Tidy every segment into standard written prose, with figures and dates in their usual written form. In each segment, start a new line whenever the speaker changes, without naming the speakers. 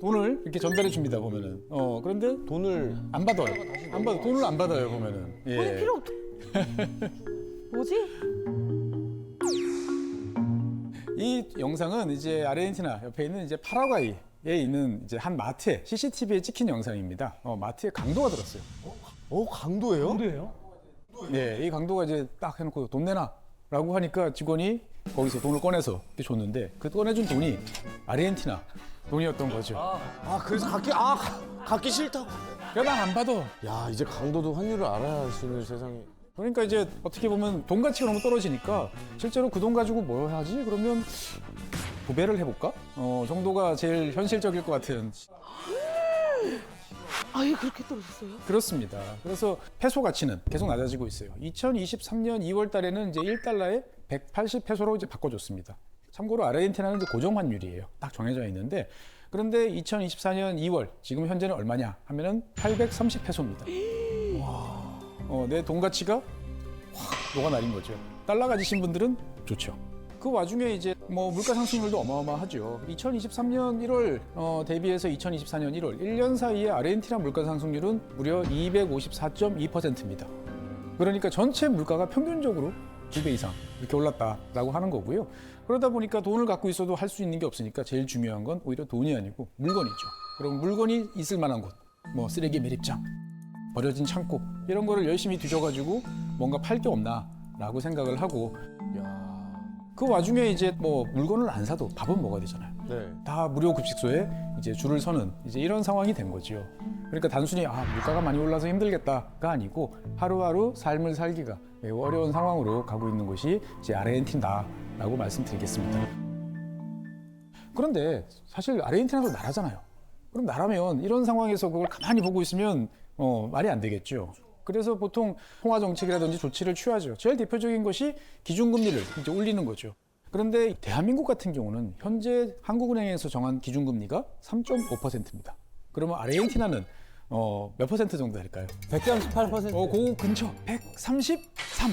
돈을 이렇게 전달해 줍니다 보면은. 그런데
돈을
안 받아요. 안 받아. 돈을 안 받아요 보면은.
돈이 필요 없. 뭐지?
이 영상은 이제 아르헨티나 옆에 있는 이제 파라과이에 있는 이제 한 마트에 CCTV에 찍힌 영상입니다. 마트에 강도가 들었어요.
강도예요?
그래요?
네, 이 강도가 이제 딱 해놓고 돈 내놔라고 하니까 직원이 거기서 돈을 꺼내서 이렇게 줬는데 그 꺼내준 돈이 아르헨티나 돈이었던 거죠.
그래서 갖기 싫다고.
그러다 안 받아.
야, 이제 강도도 환율을 알아야 할 수 있는 세상이.
그러니까 이제 어떻게 보면 돈 가치가 너무 떨어지니까 실제로 그 돈 가지고 뭐 하지? 그러면 도배를 해볼까? 정도가 제일 현실적일 것 같은.
아예 그렇게 떨어졌어요?
그렇습니다. 그래서 페소 가치는 계속 낮아지고 있어요. 2023년 2월 달에는 이제 1달러에 180 페소로 이제 바꿔줬습니다. 참고로 아르헨티나는 이제 고정 환율이에요. 딱 정해져 있는데 그런데 2024년 2월 지금 현재는 얼마냐 하면은 830 페소입니다. 내 돈 가치가 확 녹아내린 거죠. 달러 가지신 분들은 좋죠. 그 와중에 이제 뭐 물가 상승률도 어마어마하죠. 2023년 1월 대비해서 2024년 1월 1년 사이에 아르헨티나 물가 상승률은 무려 254.2%입니다. 그러니까 전체 물가가 평균적으로 2배 이상 이렇게 올랐다라고 하는 거고요. 그러다 보니까 돈을 갖고 있어도 할 수 있는 게 없으니까 제일 중요한 건 오히려 돈이 아니고 물건이죠. 그럼 물건이 있을 만한 곳, 뭐 쓰레기 매립장, 버려진 창고 이런 거를 열심히 뒤져가지고 뭔가 팔 게 없나라고 생각을 하고 그 와중에 이제 뭐 물건을 안 사도 밥은 먹어야 되잖아요.
네.
다 무료 급식소에 이제 줄을 서는 이제 이런 상황이 된 거죠. 그러니까 단순히 물가가 많이 올라서 힘들겠다가 아니고 하루하루 삶을 살기가 매우 어려운 상황으로 가고 있는 곳이 이제 아르헨티나라고 말씀드리겠습니다. 그런데 사실 아르헨티나도 나라잖아요. 그럼 나라면 이런 상황에서 그걸 가만히 보고 있으면 말이 안 되겠죠. 그래서 보통 통화 정책이라든지 조치를 취하죠. 제일 대표적인 것이 기준금리를 이제 올리는 거죠. 그런데 대한민국 같은 경우는 현재 한국은행에서 정한 기준금리가 3.5%입니다. 그러면 아르헨티나는 몇 퍼센트 정도 될까요?
138%.
그 근처 133.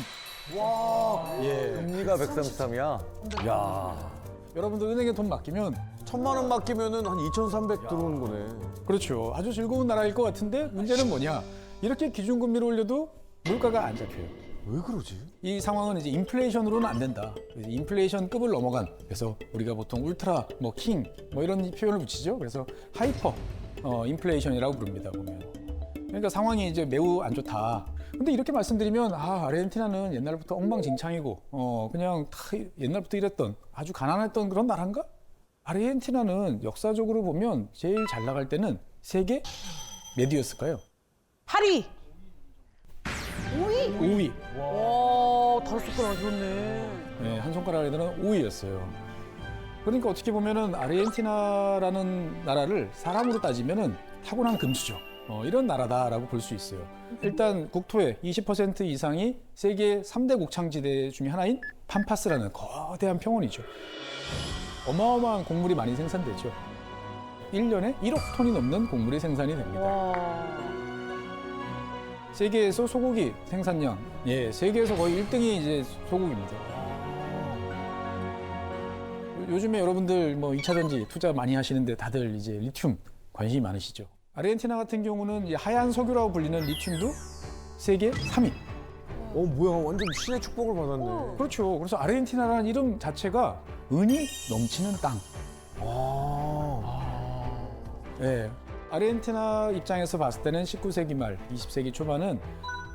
금리가 133이야. 야.
여러분들 은행에 돈 맡기면
1,000만 원 맡기면은 한 2,300 들어오는 거네.
그렇죠. 아주 즐거운 나라일 것 같은데 문제는 뭐냐? 이렇게 기준금리를 올려도 물가가 안 잡혀요.
왜 그러지?
이 상황은 이제 인플레이션으로는 안 된다. 인플레이션급을 넘어간, 그래서 우리가 보통 울트라, 킹, 이런 표현을 붙이죠. 그래서 하이퍼 인플레이션이라고 부릅니다, 보면. 그러니까 상황이 이제 매우 안 좋다. 근데 이렇게 말씀드리면, 아르헨티나는 옛날부터 엉망진창이고, 그냥 다 옛날부터 이랬던 아주 가난했던 그런 나라인가? 아르헨티나는 역사적으로 보면 제일 잘 나갈 때는 세계 몇 위였을까요?
8위. 5위?
5위.
와, 다섯 손가락 좋네.
네, 한 손가락에는 5위였어요. 그러니까 어떻게 보면은 아르헨티나라는 나라를 사람으로 따지면은 타고난 금수저. 이런 나라다라고 볼 수 있어요. 일단 국토의 20% 이상이 세계 3대 곡창지대 중에 하나인 팜파스라는 거대한 평원이죠. 어마어마한 곡물이 많이 생산되죠. 1년에 1억 톤이 넘는 곡물이 생산이 됩니다.
와.
세계에서 소고기 생산량, 세계에서 거의 1등이 이제 소고기입니다. 요즘에 여러분들 2차 전지 투자 많이 하시는데 다들 이제 리튬 관심이 많으시죠. 아르헨티나 같은 경우는 이 하얀 석유라고 불리는 리튬도 세계 3위.
뭐야, 완전 신의 축복을 받았네.
그렇죠. 그래서 아르헨티나라는 이름 자체가 은이 넘치는 땅. 네. 아르헨티나 입장에서 봤을 때는 19세기 말, 20세기 초반은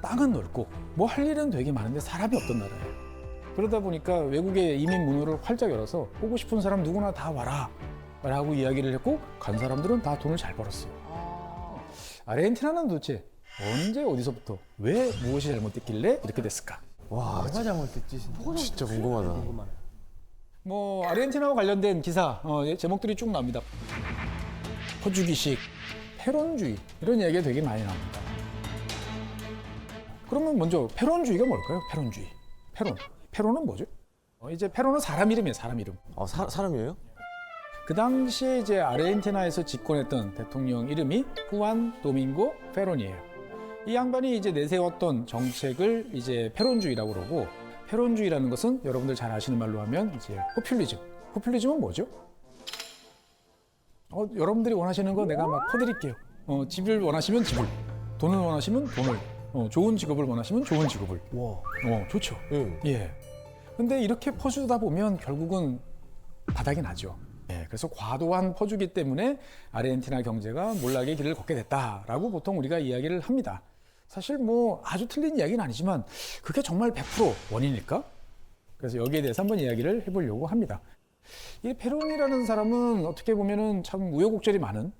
땅은 넓고 뭐 할 일은 되게 많은데 사람이 없던 나라예요. 그러다 보니까 외국의 이민 문호를 활짝 열어서 오고 싶은 사람 누구나 다 와라 라고 이야기를 했고 간 사람들은 다 돈을 잘 벌었어요. 아르헨티나는 도대체 언제 어디서부터 왜 무엇이 잘못됐길래 이렇게 됐을까?
와,
뭐가 잘못됐지?
진짜 궁금하다.
아르헨티나와 관련된 기사 제목들이 쭉 나옵니다. 퍼주기식, 페론주의 이런 이야기가 되게 많이 나옵니다. 그러면 먼저 페론주의가 뭘까요? 페론주의. 페론은 뭐죠? 이제 페론은 사람 이름이에요. 사람 이름.
사람이에요?
그 당시에 이제 아르헨티나에서 집권했던 대통령 이름이 후안 도밍고 페론이에요. 이 양반이 이제 내세웠던 정책을 이제 페론주의라고 그러고, 페론주의라는 것은 여러분들 잘 아시는 말로 하면 이제 포퓰리즘. 포퓰리즘은 뭐죠? 여러분들이 원하시는 거 내가 막 퍼드릴게요. 집을 원하시면 집을, 돈을 원하시면 돈을, 좋은 직업을 원하시면 좋은 직업을.
와.
좋죠.
예.
예. 근데 이렇게 퍼주다 보면 결국은 바닥이 나죠. 예, 그래서 과도한 퍼주기 때문에 아르헨티나 경제가 몰락의 길을 걷게 됐다라고 보통 우리가 이야기를 합니다. 사실 뭐 아주 틀린 이야기는 아니지만 그게 정말 100% 원인일까? 그래서 여기에 대해서 한번 이야기를 해보려고 합니다. 이 페론이라는 사람은 어떻게 보면은 참 우여곡절이 많은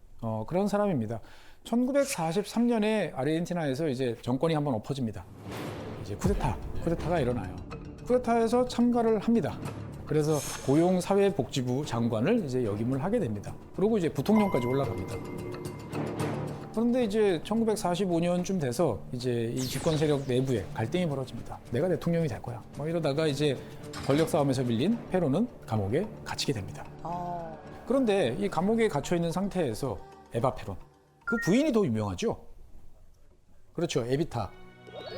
그런 사람입니다. 1943년에 아르헨티나에서 이제 정권이 한번 엎어집니다. 이제 쿠데타가 일어나요. 쿠데타에서 참가를 합니다. 그래서 고용사회복지부 장관을 이제 역임을 하게 됩니다. 그리고 이제 부통령까지 올라갑니다. 그런데 이제 1945년쯤 돼서 이제 이 집권 세력 내부에 갈등이 벌어집니다. 내가 대통령이 될 거야. 뭐 이러다가 이제 권력 싸움에서 밀린 페론은 감옥에 갇히게 됩니다. 그런데 이 감옥에 갇혀 있는 상태에서 에바 페론, 그 부인이 더 유명하죠. 그렇죠, 에비타.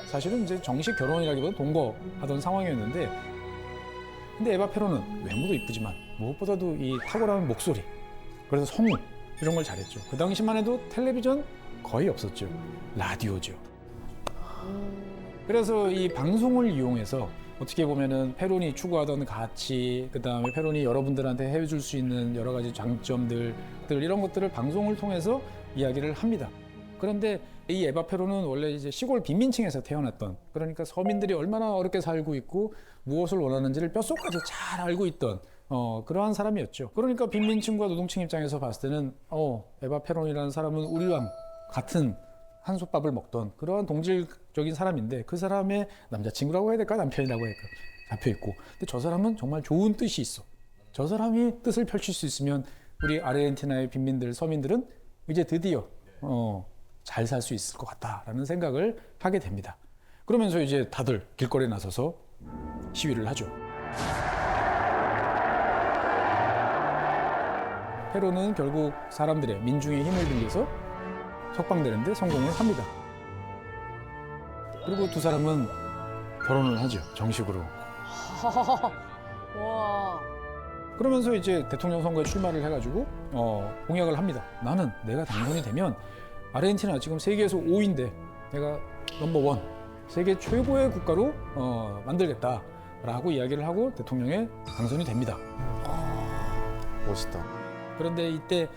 사실은 이제 정식 결혼이라기보다 동거하던 상황이었는데, 근데 에바 페론은 외모도 이쁘지만 무엇보다도 이 탁월한 목소리, 그래서 성우 이런 걸 잘했죠. 그 당시만 해도 텔레비전 거의 없었죠. 라디오죠. 그래서 이 방송을 이용해서 어떻게 보면은 페론이 추구하던 가치, 그다음에 페론이 여러분들한테 해줄 수 있는 여러 가지 장점들 이런 것들을 방송을 통해서 이야기를 합니다. 그런데 이 에바 페론은 원래 이제 시골 빈민층에서 태어났던, 그러니까 서민들이 얼마나 어렵게 살고 있고 무엇을 원하는지를 뼛속까지 잘 알고 있던 그러한 사람이었죠. 그러니까 빈민층과 노동층 입장에서 봤을 때는 에바 페론이라는 사람은 우리랑 같은 한솥밥을 먹던 그러한 동질적인 사람인데, 그 사람의 남자친구라고 해야 될까, 남편이라고 해야 될까, 잡혀 있고, 근데 저 사람은 정말 좋은 뜻이 있어. 저 사람이 뜻을 펼칠 수 있으면 우리 아르헨티나의 빈민들, 서민들은 이제 드디어 잘 살 수 있을 것 같다라는 생각을 하게 됩니다. 그러면서 이제 다들 길거리에 나서서 시위를 하죠. 페론은 결국 사람들의, 민중의 힘을 빌려서 석방되는데 성공을 합니다. 그리고 두 사람은 결혼을 하죠, 정식으로.
와.
그러면서 이제 대통령 선거에 출마를 해가지고 공약을 합니다. 나는 내가 당선이 되면 아르헨티나 지금 세계에서 5위인데 내가 넘버 1, 세계 최고의 국가로 만들겠다라고 이야기를 하고 대통령에 당선이 됩니다.
멋있다.
그런데 이때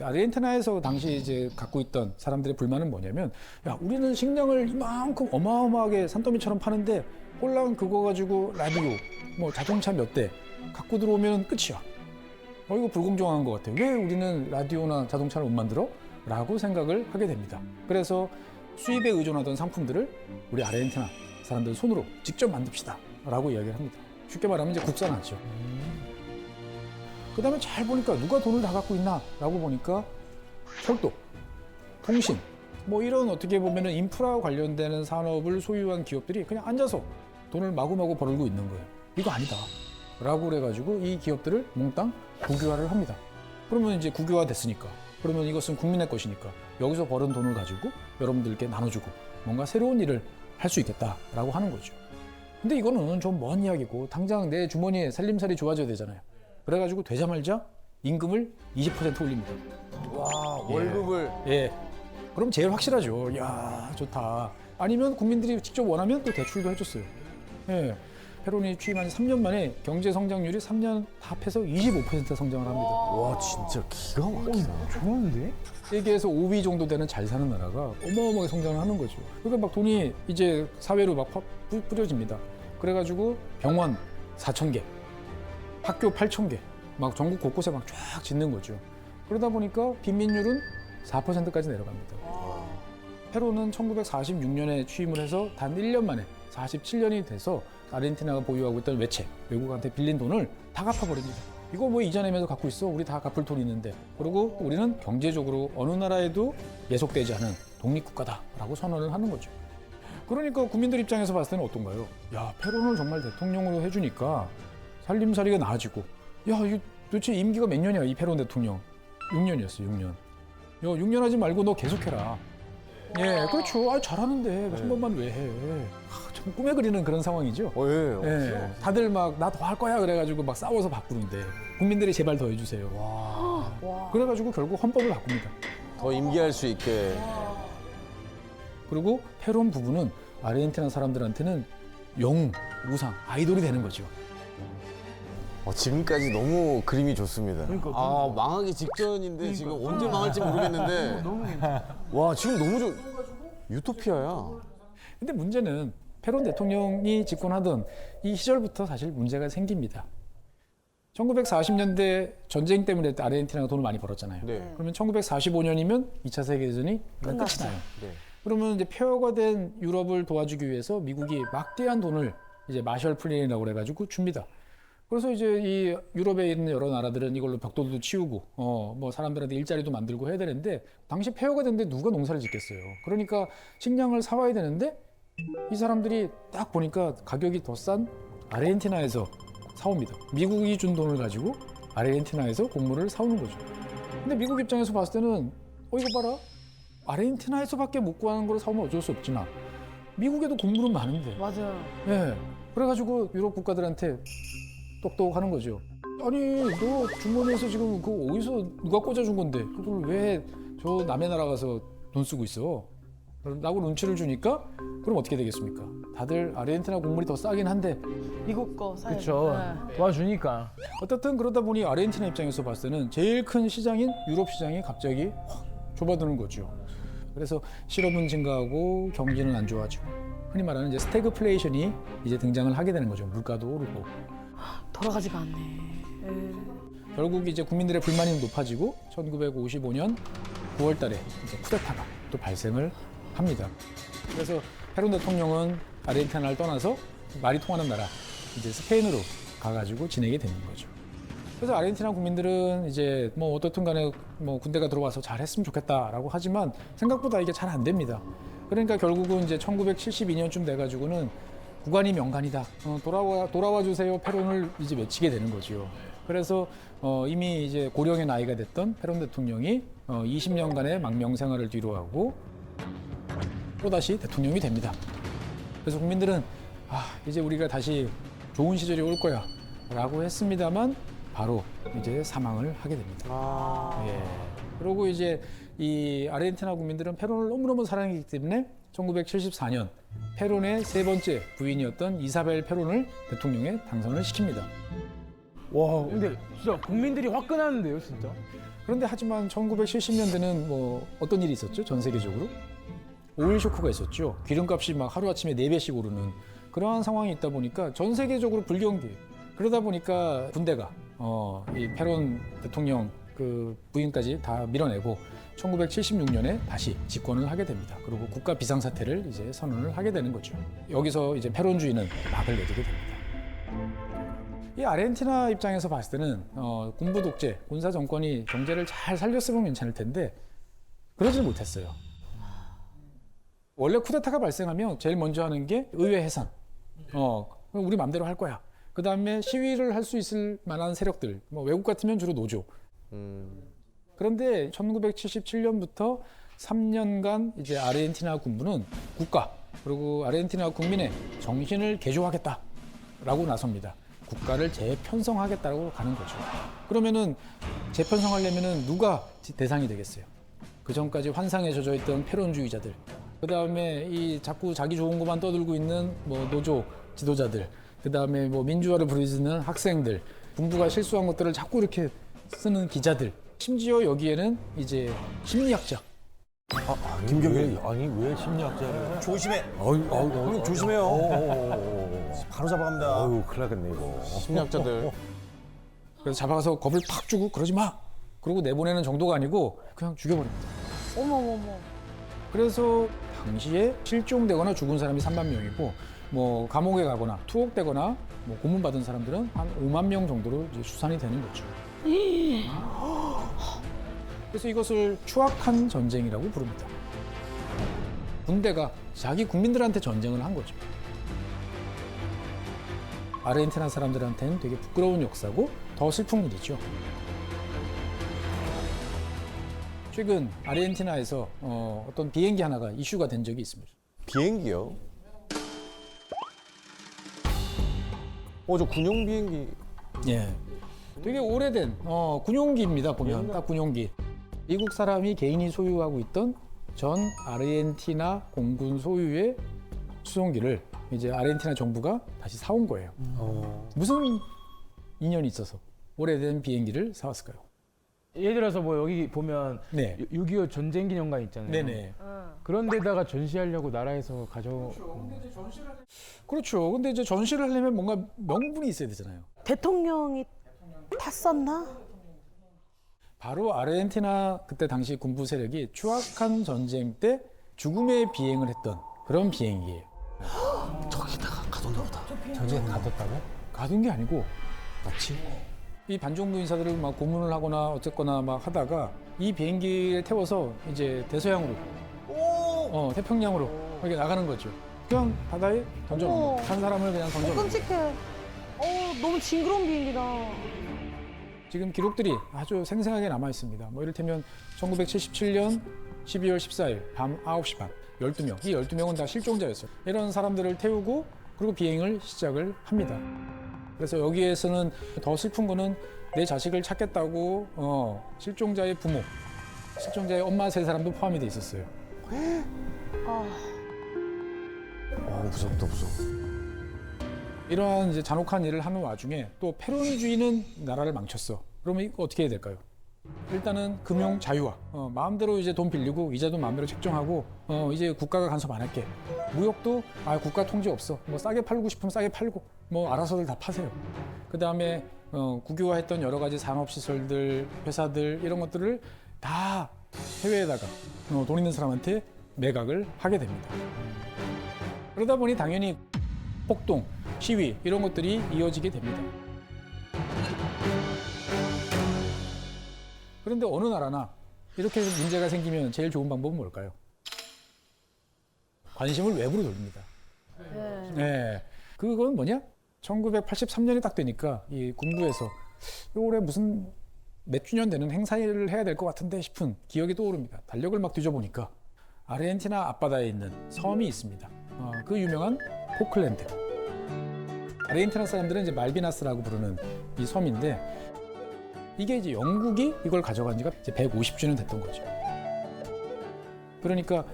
아르헨티나에서 당시 이제 갖고 있던 사람들의 불만은 뭐냐면, 야, 우리는 식량을 이만큼 어마어마하게 산더미처럼 파는데 홀랑 그거 가지고 라디오, 뭐 자동차 몇 대 갖고 들어오면 끝이야. 이거 불공정한 것 같아. 왜 우리는 라디오나 자동차를 못 만들어? 라고 생각을 하게 됩니다. 그래서 수입에 의존하던 상품들을 우리 아르헨티나 사람들 손으로 직접 만듭시다 라고 이야기를 합니다. 쉽게 말하면 이제 국산화죠. 그 다음에 잘 보니까 누가 돈을 다 갖고 있나 라고 보니까 철도, 통신, 뭐 이런 어떻게 보면은 인프라 관련되는 산업을 소유한 기업들이 그냥 앉아서 돈을 마구마구 벌고 있는 거예요. 이거 아니다 라고 그래가지고 이 기업들을 몽땅 국유화를 합니다. 그러면 이제 국유화 됐으니까, 그러면 이것은 국민의 것이니까 여기서 벌은 돈을 가지고 여러분들께 나눠주고 뭔가 새로운 일을 할 수 있겠다라고 하는 거죠. 근데 이거는 좀 먼 이야기고 당장 내 주머니에 살림살이 좋아져야 되잖아요. 그래가지고 되자말자 임금을 20% 올립니다.
와, 월급을.
예. 그럼 제일 확실하죠. 이야, 좋다. 아니면 국민들이 직접 원하면 또 대출도 해줬어요. 예. 페론이 취임한 3년 만에 경제 성장률이 3년 다 합해서 25% 성장을 합니다.
와, 진짜 기가 막히다.
좋은데? 세계에서 5위 정도 되는 잘 사는 나라가 어마어마하게 성장을 하는 거죠. 그러니까 막 돈이 이제 사회로 막 뿌려집니다. 그래가지고 병원 4,000개, 학교 8,000개, 막 전국 곳곳에 막 쫙 짓는 거죠. 그러다 보니까 빈민율은 4%까지 내려갑니다. 페루는 1946년에 취임을 해서 단 1년 만에 47년이 돼서 아르헨티나가 보유하고 있던 외채, 외국한테 빌린 돈을 다 갚아버립니다. 이거 뭐 이자내면서 갖고 있어? 우리 다 갚을 돈 있는데. 그리고 우리는 경제적으로 어느 나라에도 예속되지 않은 독립국가다라고 선언을 하는 거죠. 그러니까 국민들 입장에서 봤을 때는 어떤가요? 야, 페론을 정말 대통령으로 해주니까 살림살이가 나아지고, 야, 이거 도대체 임기가 몇 년이야, 이 페론 대통령? 6년이었어요, 6년. 야, 6년 하지 말고 너 계속해라. 예, 그렇죠. 잘하는데 한 번만 왜 해? 참 꿈에 그리는 그런 상황이죠.
예.
예, 다들 막 나 더 할 거야 그래가지고 막 싸워서 바꾸는데 국민들이 제발 더 해주세요.
와.
그래가지고 결국 헌법을 바꿉니다.
더 임기할 수 있게.
그리고 페론 부부는 아르헨티나 사람들한테는 영웅, 우상, 아이돌이 되는 거죠.
지금까지 너무 그림이 좋습니다.
그러니까,
망하기 직전인데 지금 언제 망할지 모르겠는데.
너무 괜찮아.
와, 지금 너무 유토피아야.
근데 문제는 페론 대통령이 집권하던 이 시절부터 사실 문제가 생깁니다. 1940년대 전쟁 때문에 아르헨티나가 돈을 많이 벌었잖아요.
네.
그러면 1945년이면 2차 세계대전이 끝이 나요.
네.
그러면 이제 폐허가 된 유럽을 도와주기 위해서 미국이 막대한 돈을 이제 마셜 플랜이라고 그래가지고 줍니다. 그래서 이제 이 유럽에 있는 여러 나라들은 이걸로 벽돌도 치우고, 뭐 사람들한테 일자리도 만들고 해야 되는데, 당시 폐허가 됐는데 누가 농사를 짓겠어요. 그러니까 식량을 사와야 되는데, 이 사람들이 딱 보니까 가격이 더 싼 아르헨티나에서 사옵니다. 미국이 준 돈을 가지고 아르헨티나에서 곡물을 사오는 거죠. 근데 미국 입장에서 봤을 때는, 이거 봐라. 아르헨티나에서밖에 못 구하는 걸 사오면 어쩔 수 없지나. 미국에도 곡물은 많은데.
맞아요.
예. 그래가지고 유럽 국가들한테 똑똑하는 거죠. 아니, 너 주머니에서 지금 그거 어디서 누가 꽂아준 건데 그걸 왜 저 남의 나라 가서 돈 쓰고 있어? 라고 눈치를 주니까 그럼 어떻게 되겠습니까? 다들 아르헨티나 곡물이 더 싸긴 한데
미국 거 사야
그렇죠. 도와주니까.
어떻든 그러다 보니 아르헨티나 입장에서 봤을 때는 제일 큰 시장인 유럽 시장이 갑자기 확 좁아드는 거죠. 그래서 실업은 증가하고 경기는 안 좋아지고 흔히 말하는 이제 스태그플레이션이 이제 등장을 하게 되는 거죠. 물가도 오르고.
돌아가지가 않네.
결국 이제 국민들의 불만이 높아지고 1955년 9월 달에 이제 쿠데타가 또 발생을 합니다. 그래서 페론 대통령은 아르헨티나를 떠나서 말이 통하는 나라 이제 스페인으로 가가지고 지내게 되는 거죠. 그래서 아르헨티나 국민들은 이제 뭐 어떻든 간에 뭐 군대가 들어와서 잘했으면 좋겠다라고 하지만 생각보다 이게 잘 안 됩니다. 그러니까 결국은 이제 1972년쯤 돼가지고는 국왕이 명간이다. 돌아와 주세요. 페론을 이제 외치게 되는 거죠. 그래서 이미 이제 고령의 나이가 됐던 페론 대통령이 20년간의 망명 생활을 뒤로하고 또다시 대통령이 됩니다. 그래서 국민들은 이제 우리가 다시 좋은 시절이 올 거야 라고 했습니다만 바로 이제 사망을 하게 됩니다. 예. 그리고 이제 이 아르헨티나 국민들은 페론을 너무너무 사랑했기 때문에 1974년 페론의 세 번째 부인이었던 이사벨 페론을 대통령에 당선을 시킵니다.
와, 근데 진짜 국민들이 화끈하는데요, 진짜.
그런데 하지만 1970년대는 뭐 어떤 일이 있었죠? 전 세계적으로 오일 쇼크가 있었죠. 기름값이 막 하루아침에 4배씩 오르는 그러한 상황이 있다 보니까 전 세계적으로 불경기. 그러다 보니까 군대가 이 페론 대통령 그 부인까지 다 밀어내고 1976년에 다시 집권을 하게 됩니다. 그리고 국가 비상사태를 이제 선언을 하게 되는 거죠. 여기서 이제 페론주의는 막을 내리게 됩니다. 이 아르헨티나 입장에서 봤을 때는 군부 독재, 군사 정권이 경제를 잘 살렸으면 괜찮을 텐데 그러지 못했어요. 원래 쿠데타가 발생하면 제일 먼저 하는 게 의회 해산. 우리 맘대로 할 거야. 그 다음에 시위를 할 수 있을 만한 세력들, 뭐 외국 같으면 주로 노조. 그런데 1977년부터 3년간 이제 아르헨티나 군부는 국가 그리고 아르헨티나 국민의 정신을 개조하겠다라고 나섭니다. 국가를 재편성하겠다고 가는 거죠. 그러면은 재편성하려면은 누가 대상이 되겠어요? 그 전까지 환상에 젖어 있던 페론주의자들, 그 다음에 이 자꾸 자기 좋은 것만 떠들고 있는 뭐 노조 지도자들, 그 다음에 뭐 민주화를 부르짖는 학생들, 군부가 실수한 것들을 자꾸 이렇게 쓰는 기자들, 심지어 여기에는 이제 심리학자.
김경일. 아니, 왜 심리학자를?
조심해.
형님 조심해요.
바로 잡아갑니다.
어우, 큰일 나겠네, 이거. 심리학자들.
그래서 잡아가서 겁을 팍 주고 그러지 마. 그러고 내보내는 정도가 아니고 그냥 죽여버립니다.
어머머머.
그래서 당시에 실종되거나 죽은 사람이 3만 명이고 뭐 감옥에 가거나 투옥되거나 뭐 고문받은 사람들은 한 5만 명 정도로 이제 추산이 되는 거죠. 그래서 이것을 추악한 전쟁이라고 부릅니다. 군대가 자기 국민들한테 전쟁을 한 거죠. 아르헨티나 사람들한테는 되게 부끄러운 역사고 더 슬픈 일이죠. 최근 아르헨티나에서 어떤 비행기 하나가 이슈가 된 적이 있습니다.
비행기요? 저 군용 비행기.
예. 되게 오래된 군용기입니다. 보면 딱 군용기. 미국 사람이 개인이 소유하고 있던 전 아르헨티나 공군 소유의 수송기를 이제 아르헨티나 정부가 다시 사온 거예요. 무슨 인연이 있어서 오래된 비행기를 사왔을까요?
예를 들어서 뭐 여기 보면
네.
6.25 전쟁 기념관 있잖아요.
네네.
그런 데다가 전시하려고 나라에서
그렇죠. 근데 이제 전시를 하려면 뭔가 명분이 있어야 되잖아요.
대통령이 탔었나?
바로 아르헨티나 그때 당시 군부 세력이 추악한 전쟁 때 죽음의 비행을 했던 그런 비행기예요.
저기다가 가뒀나 보다.
전쟁에 가뒀다고? 가둔 게 아니고 마치 이 반정부 인사들을 막 고문을 하거나 어쨌거나 막 하다가 이 비행기에 태워서 이제 대서양으로 태평양으로 이렇게 나가는 거죠. 그냥 바다에 던져놓는
어머.
거예요. 한 사람을 그냥 던져놓는 거예요.
끔찍해. 너무 징그러운 비행기다.
지금 기록들이 아주 생생하게 남아 있습니다. 뭐 이를테면 1977년 12월 14일 밤 9시 반 12명. 이 12명은 다 실종자였어요. 이런 사람들을 태우고 그리고 비행을 시작을 합니다. 그래서 여기에서는 더 슬픈 거는 내 자식을 찾겠다고 실종자의 부모, 실종자의 엄마 세 사람도 포함이 돼 있었어요.
무섭다 무서워.
이러한 이제 잔혹한 일을 하는 와중에 또 페론주의는 나라를 망쳤어. 그러면 이거 어떻게 해야 될까요? 일단은 금융 자유화. 마음대로 이제 돈 빌리고 이자도 마음대로 책정하고 이제 국가가 간섭 안 할게. 무역도 국가 통제 없어. 뭐 싸게 팔고 싶으면 싸게 팔고 뭐 알아서들 다 파세요. 그다음에 국유화했던 여러 가지 산업 시설들, 회사들 이런 것들을 다 해외에다가 돈 있는 사람한테 매각을 하게 됩니다. 그러다 보니 당연히 폭동, 시위 이런 것들이 이어지게 됩니다. 그런데 어느 나라나 이렇게 문제가 생기면 제일 좋은 방법은 뭘까요? 관심을 외부로 돌립니다. 네. 그건 뭐냐? 1983년이 딱 되니까 이 군부에서 올해 무슨 몇 주년 되는 행사를 해야 될 것 같은데 싶은 기억이 떠오릅니다. 달력을 막 뒤져보니까 아르헨티나 앞바다에 있는 섬이 있습니다. 그 유명한 포클랜드. 아르헨티나 사람들은 이제 말비나스라고 부르는 이 섬인데 이게 이제 영국이 이걸 가져간 지가 이제 150주년 됐던 거죠. 그러니까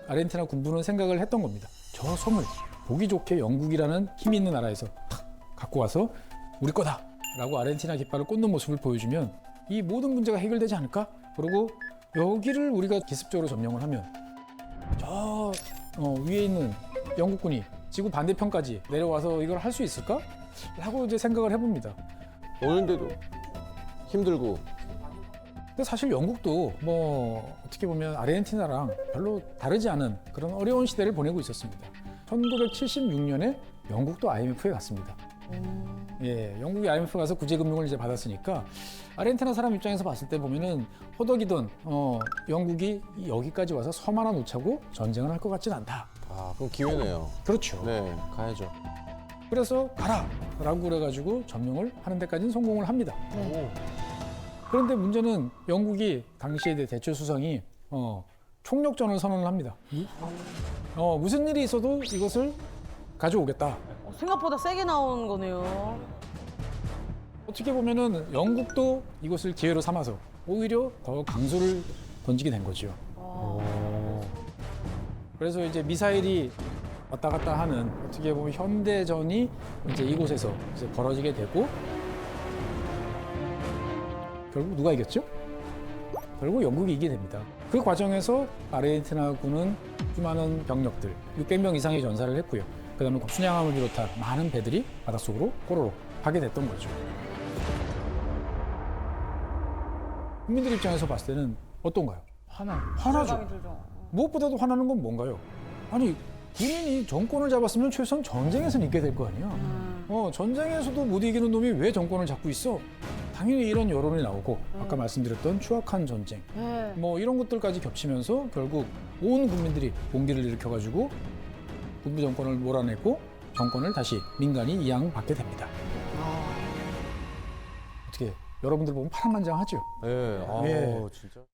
아르헨티나 군부는 생각을 했던 겁니다. 저 섬을 보기 좋게 영국이라는 힘이 있는 나라에서 탁 갖고 와서 우리 거다라고 아르헨티나 깃발을 꽂는 모습을 보여주면 이 모든 문제가 해결되지 않을까? 그리고 여기를 우리가 기습적으로 점령을 하면 저 위에 있는 영국군이 지구 반대편까지 내려와서 이걸 할 수 있을까? 라고 이제 생각을 해봅니다.
오는데도 힘들고.
근데 사실 영국도 뭐 어떻게 보면 아르헨티나랑 별로 다르지 않은 그런 어려운 시대를 보내고 있었습니다. 1976년에 영국도 IMF에 갔습니다. 예, 영국이 IMF 가서 구제금융을 이제 받았으니까 아르헨티나 사람 입장에서 봤을 때 보면은 호덕이던 영국이 여기까지 와서 섬 하나 놓자고 전쟁을 할 것 같진 않다.
그럼 기회네요.
그렇죠.
네, 가야죠.
그래서 가라! 라고 그래가지고 점령을 하는 데까지는 성공을 합니다. 그런데 문제는 영국이 당시에 대처 수상이 총력전을 선언을 합니다. 무슨 일이 있어도 이것을 가져오겠다.
생각보다 세게 나온 거네요.
어떻게 보면은 영국도 이것을 기회로 삼아서 오히려 더 강수를 던지게 된 거죠. 그래서 이제 미사일이 왔다 갔다 하는 어떻게 보면 현대전이 이제 이곳에서 이제 벌어지게 되고 결국 누가 이겼죠? 결국 영국이 이기게 됩니다. 그 과정에서 아르헨티나군은 수많은 병력들, 600명 이상의 전사를 했고요. 그다음에 순양함을 비롯한 많은 배들이 바닷속으로 꼬로록 가게 됐던 거죠. 국민들 입장에서 봤을 때는 어떤가요? 화나죠. 무엇보다도 화나는 건 뭔가요? 아니 군인이 정권을 잡았으면 최소한 전쟁에서는 이기게 될 거 아니야. 전쟁에서도 못 이기는 놈이 왜 정권을 잡고 있어? 당연히 이런 여론이 나오고 아까 말씀드렸던 추악한 전쟁 뭐 이런 것들까지 겹치면서 결국 온 국민들이 공기를 일으켜가지고 군부 정권을 몰아내고 정권을 다시 민간이 이양받게 됩니다. 어떻게 여러분들 보면 파란만장하죠?
네,
예.
진짜.